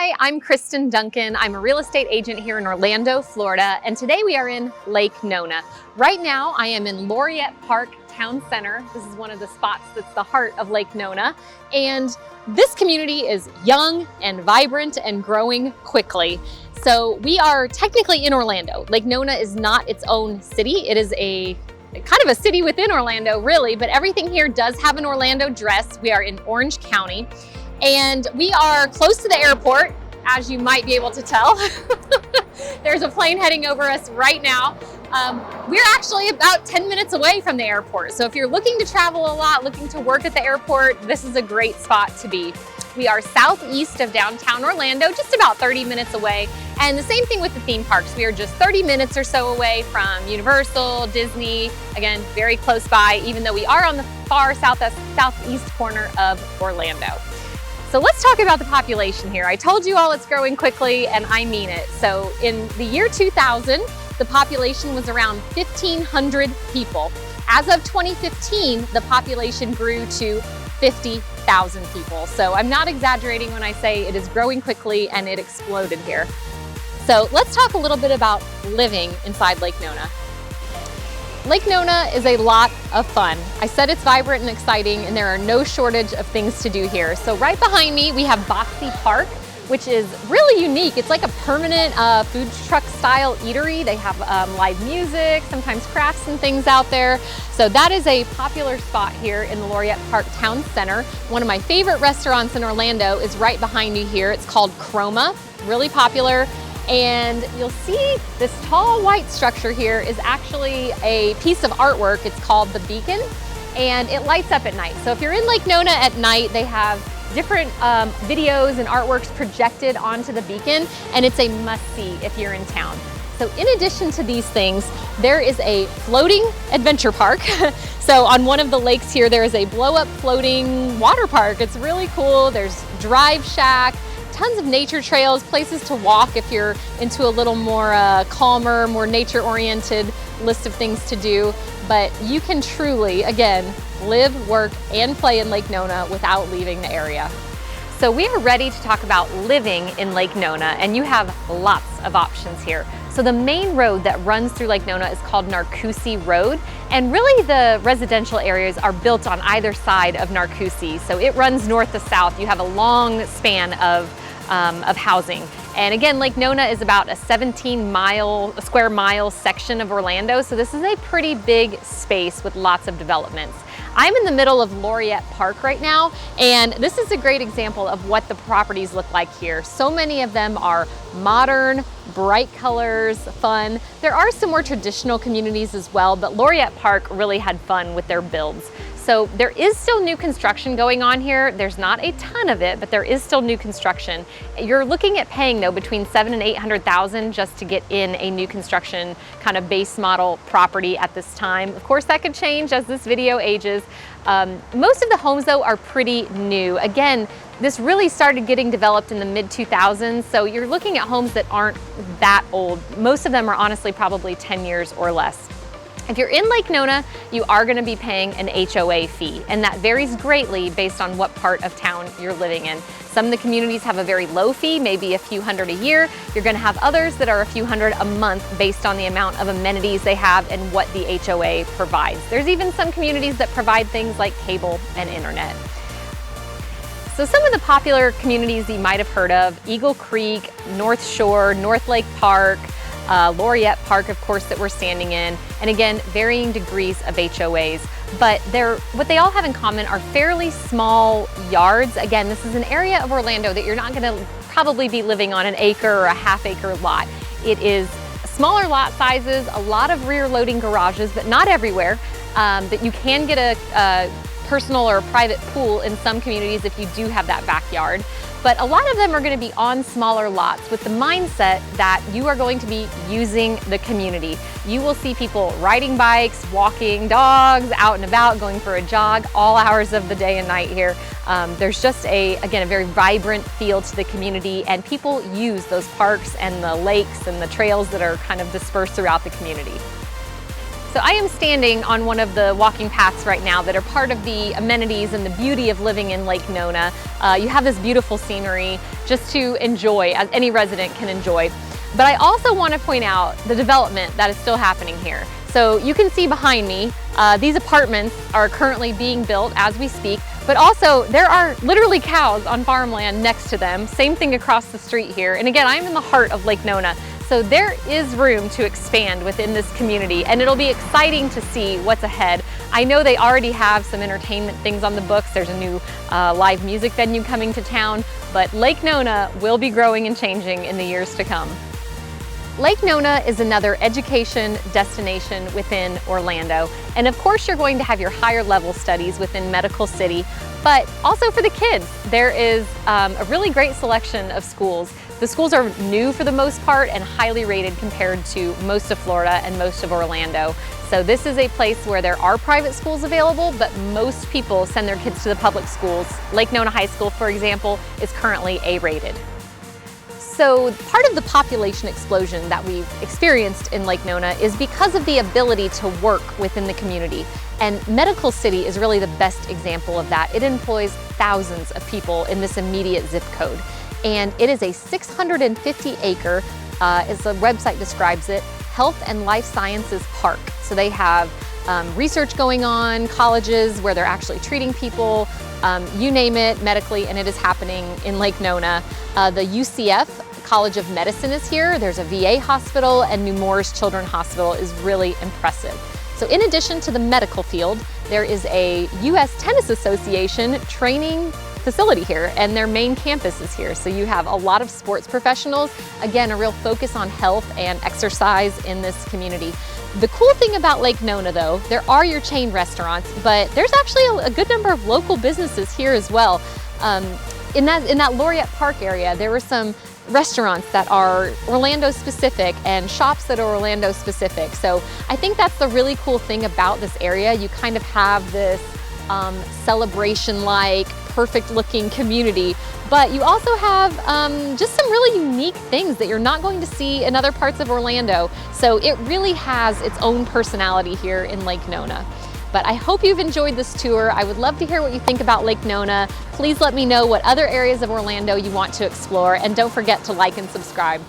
Hi, I'm Kristin Duncan. I'm a real estate agent here in Orlando, Florida, and today we are in Lake Nona. Right now, I am in Laureate Park Town Center. This is one of the spots that's the heart of Lake Nona, and this community is young and vibrant and growing quickly. So we are technically in Orlando. Lake Nona is not its own city. It is a kind of a city within Orlando, really, but everything here does have an Orlando dress. We are in Orange County. And we are close to the airport, as you might be able to tell. There's a plane heading over us right now. We're actually about 10 minutes away from the airport. So if you're looking to travel a lot, looking to work at the airport, this is a great spot to be. We are southeast of downtown Orlando, just about 30 minutes away. And the same thing with the theme parks. We are just 30 minutes or so away from Universal, Disney, again, very close by, even though we are on the far southeast corner of Orlando. So let's talk about the population here. I told you all it's growing quickly, and I mean it. So in the year 2000, the population was around 1,500 people. As of 2015, the population grew to 50,000 people. So I'm not exaggerating when I say it is growing quickly and it exploded here. So let's talk a little bit about living inside Lake Nona. Lake Nona is a lot of fun. I said it's vibrant and exciting, and there are no shortage of things to do here. So right behind me, we have Boxy Park, which is really unique. It's like a permanent food truck style eatery. They have live music, sometimes crafts and things out there. So that is a popular spot here in the Laureate Park Town Center. One of my favorite restaurants in Orlando is right behind me here. It's called Chroma, really popular. And you'll see this tall white structure here is actually a piece of artwork. It's called the Beacon, and it lights up at night. So if you're in Lake Nona at night, they have different videos and artworks projected onto the Beacon, and it's a must-see if you're in town. So in addition to these things, there is a floating adventure park. So on one of the lakes here, there is a blow-up floating water park. It's really cool. There's Drive Shack, tons of nature trails, places to walk if you're into a little more calmer, more nature-oriented list of things to do. But you can truly, again, live, work, and play in Lake Nona without leaving the area. So we are ready to talk about living in Lake Nona, and you have lots of options here. So the main road that runs through Lake Nona is called Narcoossee Road, and really the residential areas are built on either side of Narcoossee. So it runs north to south. You have a long span of housing. And again, Lake Nona is about a 17 square mile section of Orlando. So this is a pretty big space with lots of developments. I'm in the middle of Laureate Park right now, and this is a great example of what the properties look like here. So many of them are modern, bright colors, fun. There are some more traditional communities as well, but Laureate Park really had fun with their builds. So there is still new construction going on here. There's not a ton of it, but there is still new construction. You're looking at paying though between $700,000 and $800,000 just to get in a new construction kind of base model property at this time. Of course, that could change as this video ages. Most of the homes though are pretty new. Again, this really started getting developed in the mid-2000s, so you're looking at homes that aren't that old. Most of them are honestly probably 10 years or less. If you're in Lake Nona, you are going to be paying an HOA fee, and that varies greatly based on what part of town you're living in. Some of the communities have a very low fee, maybe a few hundred a year. You're going to have others that are a few hundred a month based on the amount of amenities they have and what the HOA provides. There's even some communities that provide things like cable and internet. So some of the popular communities you might have heard of: Eagle Creek, North Shore, North Lake Park, Laureate Park, of course, that we're standing in, and again, varying degrees of HOAs. But what they all have in common are fairly small yards. Again, this is an area of Orlando that you're not going to probably be living on an acre or a half-acre lot. It is smaller lot sizes, a lot of rear-loading garages, but not everywhere. But you can get a personal or a private pool in some communities if you do have that backyard. But a lot of them are going to be on smaller lots with the mindset that you are going to be using the community. You will see people riding bikes, walking dogs, out and about, going for a jog, all hours of the day and night here. There's just again, a very vibrant feel to the community, and people use those parks and the lakes and the trails that are kind of dispersed throughout the community. So I am standing on one of the walking paths right now that are part of the amenities and the beauty of living in Lake Nona. You have this beautiful scenery. just to enjoy, as any resident can enjoy. But I also want to point out the development that is still happening here. So you can see behind me, these apartments are currently being built as we speak, but also there are literally cows on farmland next to them. Same thing across the street here. And again, I'm in the heart of Lake Nona. So there is room to expand within this community, and it'll be exciting to see what's ahead. I know they already have some entertainment things on the books. There's a new live music venue coming to town, but Lake Nona will be growing and changing in the years to come. Lake Nona is another education destination within Orlando. And of course, you're going to have your higher level studies within Medical City, but also for the kids, there is a really great selection of schools. The schools are new for the most part and highly rated compared to most of Florida and most of Orlando. So this is a place where there are private schools available, but most people send their kids to the public schools. Lake Nona High School, for example, is currently A-rated. So part of the population explosion that we've experienced in Lake Nona is because of the ability to work within the community. And Medical City is really the best example of that. It employs thousands of people in this immediate zip code. And it is a 650-acre, as the website describes it, health and life sciences park. So they have research going on, colleges where they're actually treating people, you name it medically, and it is happening in Lake Nona. The UCF College of Medicine is here. There's a VA hospital, and Nemours Children's Hospital is really impressive. So in addition to the medical field, there is a U.S. Tennis Association training facility here, and their main campus is here. So you have a lot of sports professionals. Again, a real focus on health and exercise in this community. The cool thing about Lake Nona, though, there are your chain restaurants, but there's actually a good number of local businesses here as well. In that Laureate Park area, there were some restaurants that are Orlando specific and shops that are Orlando specific. So I think that's the really cool thing about this area. You kind of have this celebration-like, perfect-looking community, but you also have just some really unique things that you're not going to see in other parts of Orlando. So it really has its own personality here in Lake Nona. But I hope you've enjoyed this tour. I would love to hear what you think about Lake Nona. Please let me know what other areas of Orlando you want to explore, and don't forget to like and subscribe.